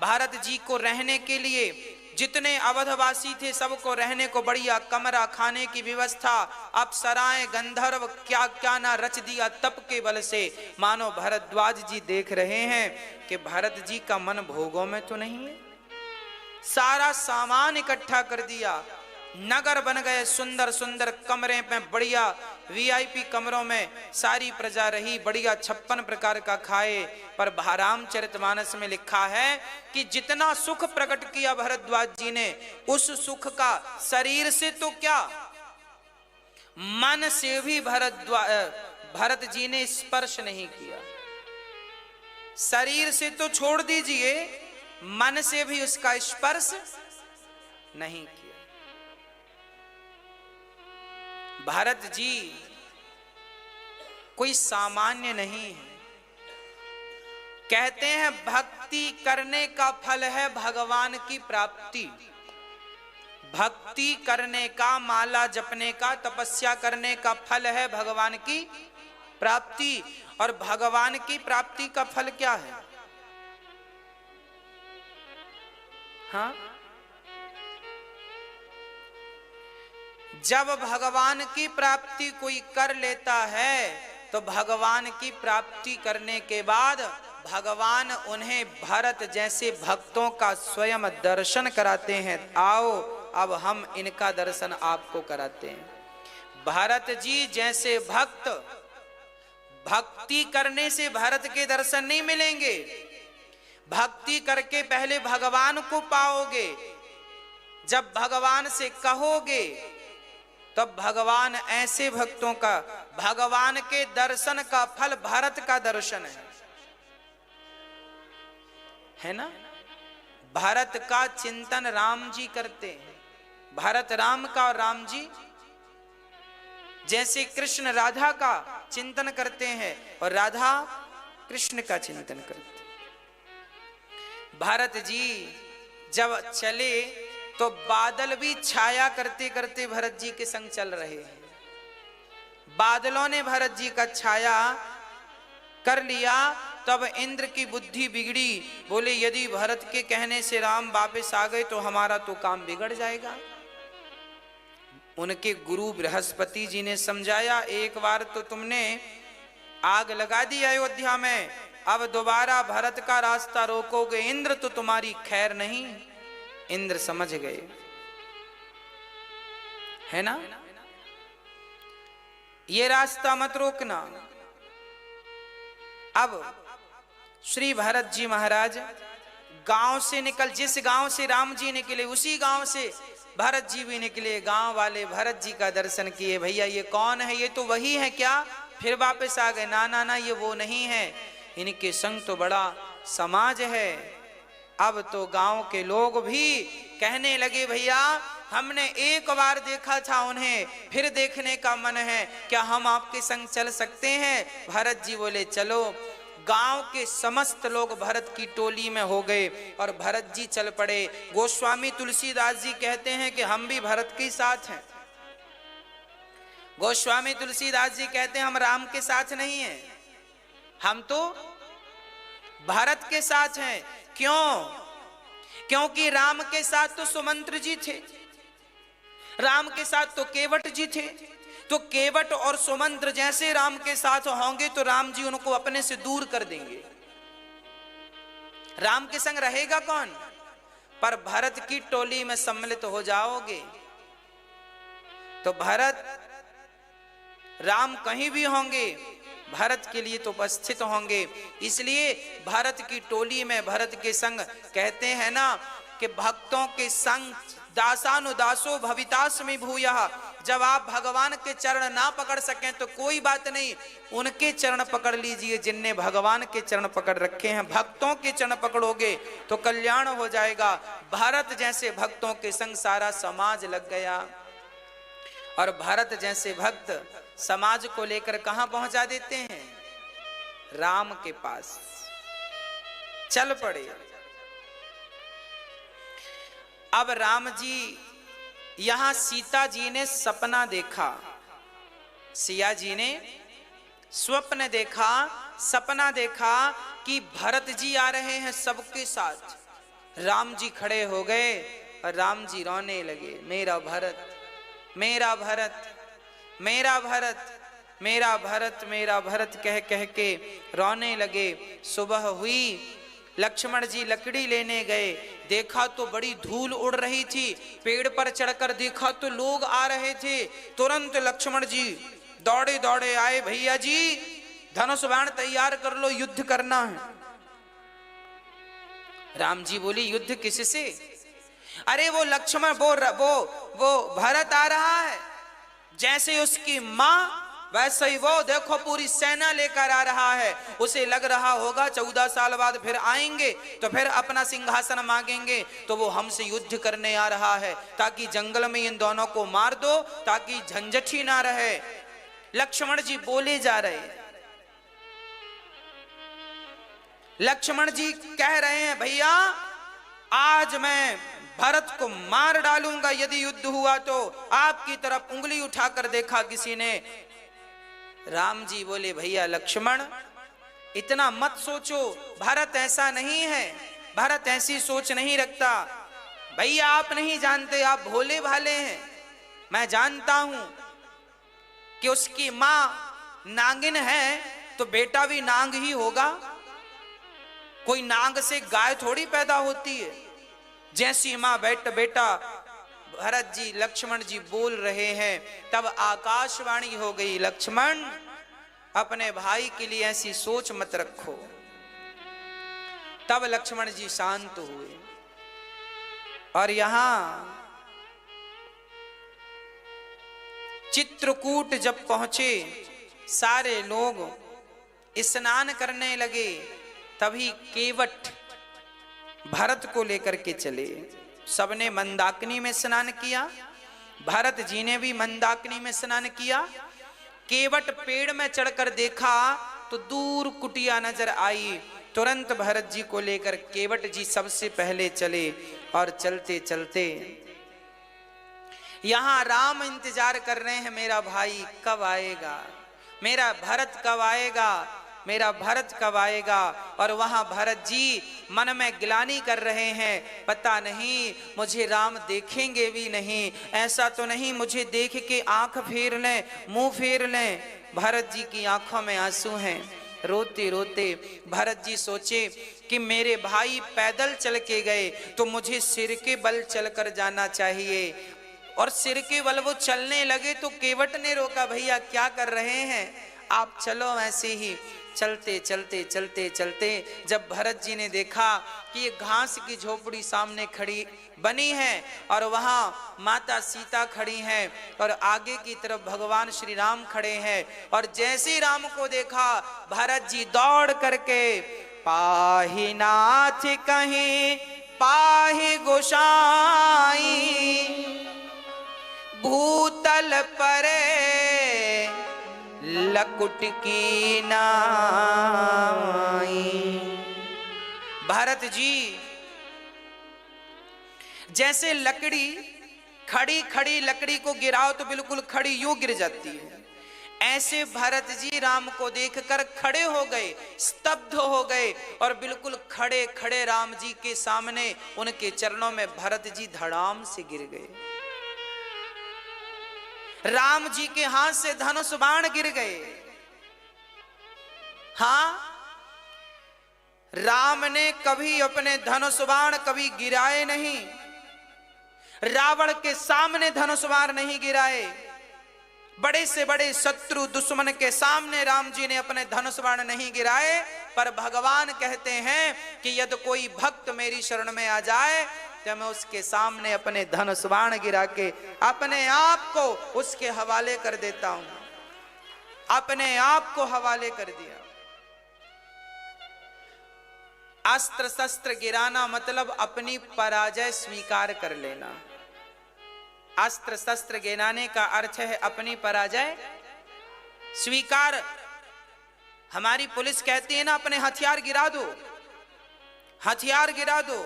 भारत जी को रहने के लिए, जितने अवधवासी थे सबको रहने को बढ़िया कमरा, खाने की व्यवस्था, अप्सराएं, गंधर्व, क्या क्या ना रच दिया तप के बल से। मानो भरद्वाज जी देख रहे हैं कि भारत जी का मन भोगों में तो नहीं है। सारा सामान इकट्ठा कर दिया, नगर बन गए, सुंदर सुंदर कमरे में, बढ़िया वीआईपी कमरों में सारी प्रजा रही, बढ़िया 56 प्रकार का खाए। पर रामचरितमानस में लिखा है कि जितना सुख प्रकट किया भरद्वाज जी ने, उस सुख का शरीर से तो क्या, मन से भी भरत जी ने स्पर्श नहीं किया। शरीर से तो छोड़ दीजिए, मन से भी उसका स्पर्श नहीं किया। भारत जी कोई सामान्य नहीं है। कहते हैं भक्ति करने का फल है भगवान की प्राप्ति। भक्ति करने का, माला जपने का, तपस्या करने का फल है भगवान की प्राप्ति। और भगवान की प्राप्ति का फल क्या है? हाँ, जब भगवान की प्राप्ति कोई कर लेता है तो भगवान की प्राप्ति करने के बाद भगवान उन्हें भरत जैसे भक्तों का स्वयं दर्शन कराते हैं। आओ अब हम इनका दर्शन आपको कराते हैं। भरत जी जैसे भक्त, भक्ति करने से भरत के दर्शन नहीं मिलेंगे। भक्ति करके पहले भगवान को पाओगे, जब भगवान से कहोगे तब भगवान ऐसे भक्तों का, भगवान के दर्शन का फल भरत का दर्शन है ना। भरत का चिंतन राम जी करते हैं, भरत राम का और राम जी जैसे कृष्ण राधा का चिंतन करते हैं और राधा कृष्ण का चिंतन करते हैं। भरत जी जब चले तो बादल भी छाया करते करते भरत जी के संग चल रहे हैं। बादलों ने भरत जी का छाया कर लिया, तब इंद्र की बुद्धि बिगड़ी। बोले यदि भरत के कहने से राम वापस आ गए तो हमारा तो काम बिगड़ जाएगा। उनके गुरु बृहस्पति जी ने समझाया, एक बार तो तुमने आग लगा दी अयोध्या में, अब दोबारा भरत का रास्ता रोकोगे इंद्र तो तुम्हारी खैर नहीं। इंद्र समझ गए, है ना, ये रास्ता मत रोकना। अब श्री भरत जी महाराज गांव से निकल, जिस गांव से राम जी निकले उसी गांव से भरत जी भी निकले। गांव वाले भरत जी का दर्शन किए, भैया ये कौन है, ये तो वही है क्या? फिर वापस आ गए, ना ना ना ये वो नहीं है, इनके संग तो बड़ा समाज है। अब तो गांव के लोग भी कहने लगे, भैया हमने एक बार देखा था उन्हें, फिर देखने का मन है, क्या हम आपके संग चल सकते हैं? भरत जी बोले चलो। गांव के समस्त लोग भरत की टोली में हो गए और भरत जी चल पड़े। गोस्वामी तुलसीदास जी कहते हैं कि हम भी भरत के साथ हैं। गोस्वामी तुलसीदास जी कहते हैं हम राम के साथ नहीं हैं, हम तो भरत के साथ हैं। क्यों? क्योंकि राम के साथ तो सुमंत्र जी थे, राम के साथ तो केवट जी थे, तो केवट और सुमंत्र जैसे राम के साथ होंगे तो राम जी उनको अपने से दूर कर देंगे। राम के संग रहेगा कौन? पर भरत की टोली में सम्मिलित हो जाओगे तो भरत राम कहीं भी होंगे, भरत के लिए तो उपस्थित होंगे। इसलिए भरत की टोली में, भरत के संग, कहते हैं ना कि भक्तों के संग दासानुदासो भवितास्मि भूयः। जब आप भगवान के चरण ना पकड़ सकें तो कोई बात नहीं, उनके चरण पकड़ लीजिए जिनने भगवान के चरण पकड़ रखे हैं। भक्तों के चरण पकड़ोगे तो कल्याण हो जाएगा। भरत जैसे भक्तों के संग सारा समाज लग गया और भरत जैसे भक्त समाज को लेकर कहां पहुंचा देते हैं? राम के पास चल पड़े। अब राम जी यहां सीता जी ने सपना देखा, सिया जी ने स्वप्न देखा, सपना देखा कि भरत जी आ रहे हैं सबके साथ। राम जी खड़े हो गए और राम जी रोने लगे, मेरा भरत, मेरा भरत, मेरा भरत, मेरा भरत, मेरा भरत कह कह के रोने लगे। सुबह हुई, लक्ष्मण जी लकड़ी लेने गए, देखा तो बड़ी धूल उड़ रही थी। पेड़ पर चढ़कर देखा तो लोग आ रहे थे। तुरंत लक्ष्मण जी दौड़े दौड़े आए, भैया जी धनुष बाण तैयार कर लो, युद्ध करना है। राम जी बोली, युद्ध किससे? अरे वो लक्ष्मण, वो भरत आ रहा है, जैसे उसकी मां वैसे ही वो देखो पूरी सेना लेकर आ रहा है। उसे लग रहा होगा 14 साल बाद फिर आएंगे तो फिर अपना सिंहासन मांगेंगे, तो वो हमसे युद्ध करने आ रहा है ताकि जंगल में इन दोनों को मार दो, ताकि झंझट ही ना रहे। लक्ष्मण जी बोले जा रहे, लक्ष्मण जी कह रहे हैं, भैया आज मैं भरत को मार डालूंगा यदि युद्ध हुआ तो। आपकी तरफ उंगली उठाकर देखा किसी ने। राम जी बोले, भैया लक्ष्मण इतना मत सोचो, भरत ऐसा नहीं है, भरत ऐसी सोच नहीं रखता। भैया आप नहीं जानते, आप भोले भाले हैं। मैं जानता हूं कि उसकी मां नागिन है तो बेटा भी नाग ही होगा। कोई नाग से गाय थोड़ी पैदा होती है। जैसी मां बेटा भरत जी, लक्ष्मण जी बोल रहे हैं, तब आकाशवाणी हो गई, लक्ष्मण अपने भाई के लिए ऐसी सोच मत रखो। तब लक्ष्मण जी शांत हुए। और यहां चित्रकूट जब पहुंचे, सारे लोग स्नान करने लगे, तभी केवट भरत को लेकर के चले। सबने मंदाकिनी में स्नान किया, भरत जी ने भी मंदाकिनी में स्नान किया। केवट पेड़ में चढ़कर देखा तो दूर कुटिया नजर आई। तुरंत भरत जी को लेकर केवट जी सबसे पहले चले और चलते चलते यहां राम इंतजार कर रहे हैं, मेरा भाई कब आएगा, मेरा भरत कब आएगा, मेरा भरत कब आएगा। और वहां भरत जी मन में ग्लानि कर रहे हैं, पता नहीं मुझे राम देखेंगे भी नहीं, ऐसा तो नहीं मुझे देख के आंख फेर लें, मुंह फेर लें। भरत जी की आंखों में आंसू हैं। रोते रोते भरत जी सोचे कि मेरे भाई पैदल चल के गए तो मुझे सिर के बल चलकर जाना चाहिए। और सिर के बल वो चलने लगे तो केवट ने रोका, भैया क्या कर रहे हैं, आप चलो ऐसे ही। चलते चलते चलते चलते जब भरत जी ने देखा कि ये घास की झोपड़ी सामने खड़ी बनी है और वहां माता सीता खड़ी हैं और आगे की तरफ भगवान श्री राम खड़े हैं, और जैसे राम को देखा भरत जी दौड़ करके, पाहि नाथ कहीं पाहि गोसाई, भूतल परे लकुट की नाई। भरत जी जैसे लकड़ी खड़ी खड़ी लकड़ी को गिराओ तो बिल्कुल खड़ी यूं गिर जाती है, ऐसे भरत जी राम को देखकर खड़े हो गए, स्तब्ध हो गए और बिल्कुल खड़े खड़े राम जी के सामने उनके चरणों में भरत जी धड़ाम से गिर गए। राम जी के हाथ से धनुष बाण गिर गए। हां, राम ने कभी अपने धनुष बाण कभी गिराए नहीं, रावण के सामने धनुष बाण नहीं गिराए, बड़े से बड़े शत्रु दुश्मन के सामने राम जी ने अपने धनुष बाण नहीं गिराए। पर भगवान कहते हैं कि यदि कोई भक्त मेरी शरण में आ जाए तो मैं उसके सामने अपने धनुष बाण गिरा के अपने आप को उसके हवाले कर देता हूं। अपने आप को हवाले कर दिया। अस्त्र शस्त्र गिराना मतलब अपनी पराजय स्वीकार कर लेना। अस्त्र शस्त्र गिराने का अर्थ है अपनी पराजय स्वीकार। हमारी पुलिस कहती है ना, अपने हथियार गिरा दो, हथियार गिरा दो।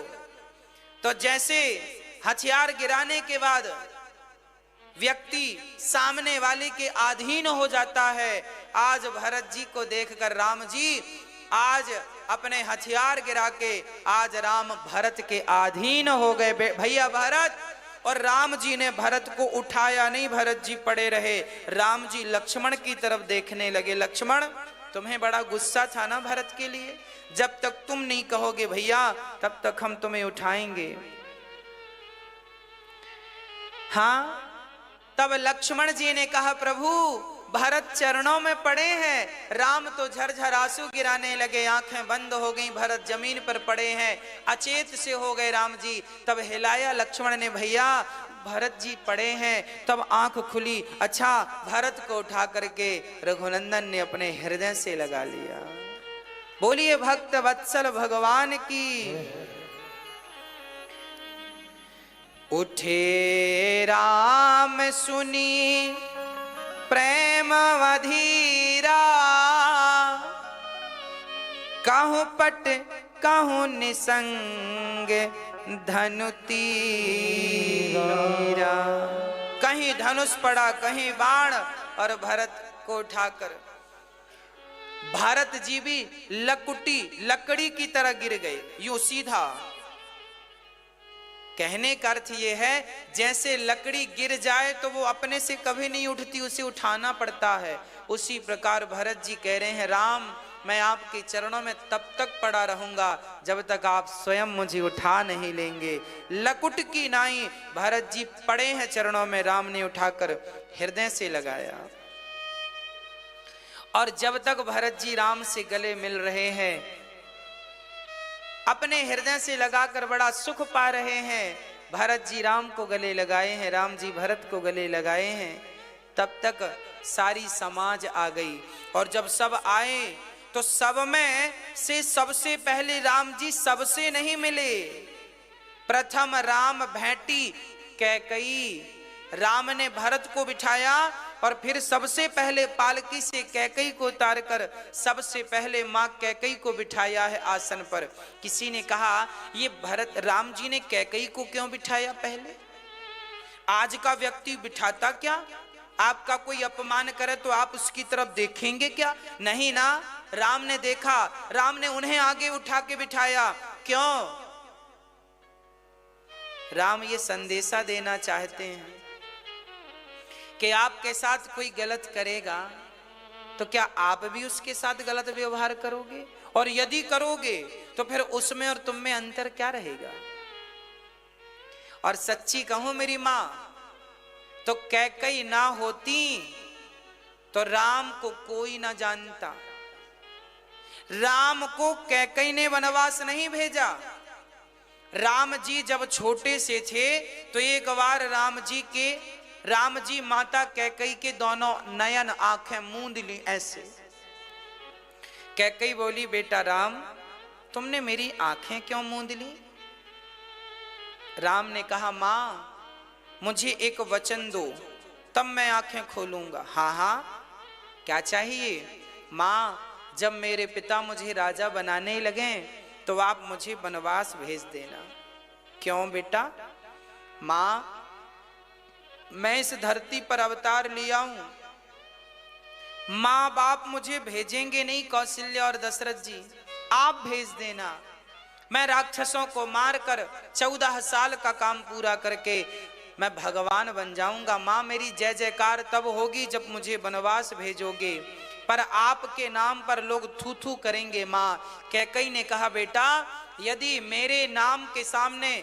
तो जैसे हथियार गिराने के बाद व्यक्ति सामने वाले के अधीन हो जाता है। आज भरत जी को देखकर राम जी आज अपने हथियार गिरा के आज राम भरत के अधीन हो गए। भैया भरत, और राम जी ने भरत को उठाया नहीं, भरत जी पड़े रहे। राम जी लक्ष्मण की तरफ देखने लगे। लक्ष्मण, तुम्हें बड़ा गुस्सा था ना भरत के लिए, जब तक तुम नहीं कहोगे भैया तब तक हम तुम्हें उठाएंगे। हाँ, तब लक्ष्मण जी ने कहा प्रभु भरत चरणों में पड़े हैं। राम तो झरझर आंसू गिराने लगे, आंखें बंद हो गईं, भरत जमीन पर पड़े हैं, अचेत से हो गए राम जी। तब हिलाया लक्ष्मण ने, भैया भरत जी पड़े हैं। तब आंख खुली, अच्छा भरत को उठा करके रघुनंदन ने अपने हृदय से लगा लिया। बोलिए भक्त वत्सल भगवान की। उठे राम सुनी प्रेम अधीरा, कहूं पट कहूं निसंग धनु तीरा। कहीं धनुष पड़ा, कहीं बाण, और भरत को उठाकर भरत जी भी लकड़ी की तरह गिर गए, यूं सीधा। कहने का अर्थ यह है जैसे लकड़ी गिर जाए तो वो अपने से कभी नहीं उठती, उसे उठाना पड़ता है। उसी प्रकार भरत जी कह रहे हैं राम मैं आपके चरणों में तब तक पड़ा रहूंगा जब तक आप स्वयं मुझे उठा नहीं लेंगे। लकुट की नाई भरत जी पड़े हैं चरणों में, राम ने उठाकर हृदय से लगाया। और जब तक भरत जी राम से गले मिल रहे हैं, अपने हृदय से लगाकर बड़ा सुख पा रहे हैं, भरत जी राम को गले लगाए हैं, राम जी भरत को गले लगाए हैं, तब तक सारी समाज आ गई। और जब सब आए तो सब में से सबसे पहले राम जी सबसे नहीं मिले। प्रथम राम भेंटी कैकई, राम ने भरत को बिठाया और फिर सबसे पहले पालकी से कैकई को उतारकर सबसे पहले मां कैकई को बिठाया है आसन पर। किसी ने कहा ये भरत राम जी ने कैकई को क्यों बिठाया पहले? आज का व्यक्ति बिठाता क्या? आपका कोई अपमान करे तो आप उसकी तरफ देखेंगे क्या? नहीं ना, राम ने देखा, राम ने उन्हें आगे उठा के बिठाया। क्यों? राम ये संदेशा देना चाहते हैं कि आपके साथ कोई गलत करेगा तो क्या आप भी उसके साथ गलत व्यवहार करोगे? और यदि करोगे तो फिर उसमें और तुम में अंतर क्या रहेगा? और सच्ची कहूं मेरी मां, तो कैकई ना होती तो राम को कोई ना जानता। राम को कैकई ने वनवास नहीं भेजा। राम जी जब छोटे से थे तो एक बार राम जी माता कैकई के दोनों नयन आंखें मूंद ली ऐसे। कैकई बोली बेटा राम तुमने मेरी आंखें क्यों मूंद ली? राम ने कहा मां मुझे एक वचन दो तब मैं आंखें खोलूंगा। हाँ हाँ क्या चाहिए? मां जब मेरे पिता मुझे राजा बनाने लगे तो आप मुझे वनवास भेज देना। क्यों बेटा? मां मैं इस धरती पर अवतार लिया हूं, मां बाप मुझे भेजेंगे नहीं, कौशल्या और दशरथ जी आप भेज देना। मैं राक्षसों को मारकर 14 साल का काम पूरा करके मैं भगवान बन जाऊंगा। मां मेरी जय जयकार तब होगी जब मुझे वनवास भेजोगे, पर आपके नाम पर लोग थू थू करेंगे। मां कैकई ने कहा बेटा यदि मेरे नाम के सामने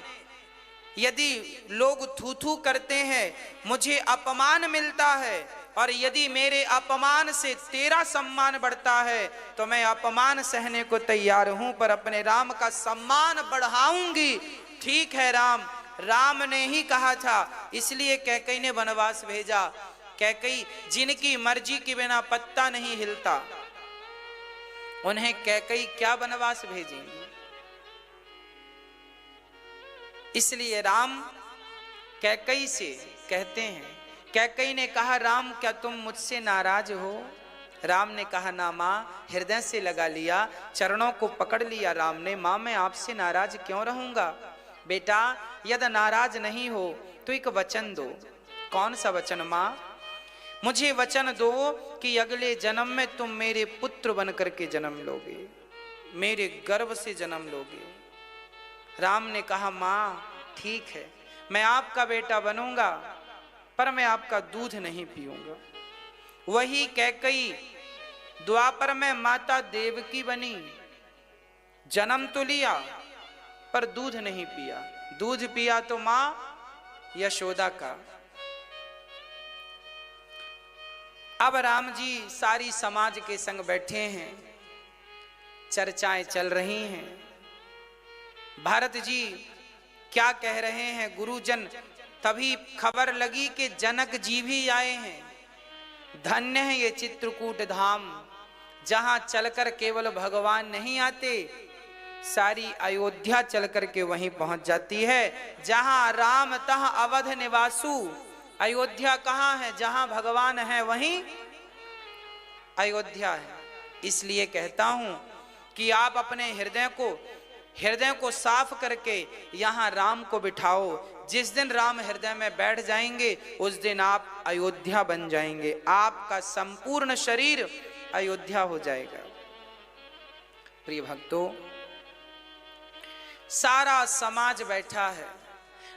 यदि लोग थू थू करते हैं मुझे अपमान मिलता है, और यदि मेरे अपमान से तेरा सम्मान बढ़ता है तो मैं अपमान सहने को तैयार हूं, पर अपने राम का सम्मान बढ़ाऊंगी। ठीक है राम ने ही कहा था, इसलिए कैकई ने वनवास भेजा। कैकई जिनकी मर्जी के बिना पत्ता नहीं हिलता, उन्हें कैकई क्या वनवास भेजेंगी? इसलिए राम कैकई से कहते हैं, कैकई ने कहा राम क्या तुम मुझसे नाराज हो? राम ने कहा ना मां, हृदय से लगा लिया, चरणों को पकड़ लिया राम ने। मां मैं आपसे नाराज क्यों रहूंगा? बेटा यदि नाराज नहीं हो तो एक वचन दो। कौन सा वचन माँ? मुझे वचन दो कि अगले जन्म में तुम मेरे पुत्र बन करके जन्म लोगे, मेरे गर्भ से जन्म लोगे। राम ने कहा माँ ठीक है, मैं आपका बेटा बनूंगा, पर मैं आपका दूध नहीं पीऊंगा। वही कैकेयी द्वापर में माता देवकी बनी, जन्म तो लिया पर दूध नहीं पिया। दूध पिया तो मां यशोदा का। अब राम जी सारी समाज के संग बैठे हैं, चर्चाएं चल रही हैं। भरत जी क्या कह रहे हैं गुरुजन? तभी खबर लगी कि जनक जी भी आए हैं। धन्य है ये चित्रकूट धाम, जहां चलकर केवल भगवान नहीं आते, सारी अयोध्या चलकर के वहीं पहुंच जाती है। जहां राम तह अवध निवासु। अयोध्या कहां है? जहां भगवान है वहीं अयोध्या है। इसलिए कहता हूं कि आप अपने हृदय को साफ करके यहां राम को बिठाओ। जिस दिन राम हृदय में बैठ जाएंगे उस दिन आप अयोध्या बन जाएंगे, आपका संपूर्ण शरीर अयोध्या हो जाएगा। प्रिय भक्तों, सारा समाज बैठा है।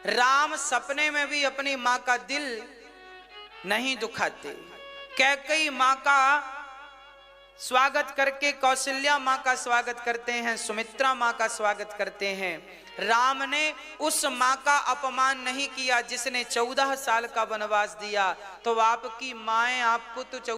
राम सपने में भी अपनी मां का दिल नहीं दुखाते। कैकेयी मां का स्वागत करके कौशल्या मां का स्वागत करते हैं, सुमित्रा मां का स्वागत करते हैं। राम ने उस मां का अपमान नहीं किया जिसने 14 साल का वनवास दिया। तो आपकी माएं आपको तो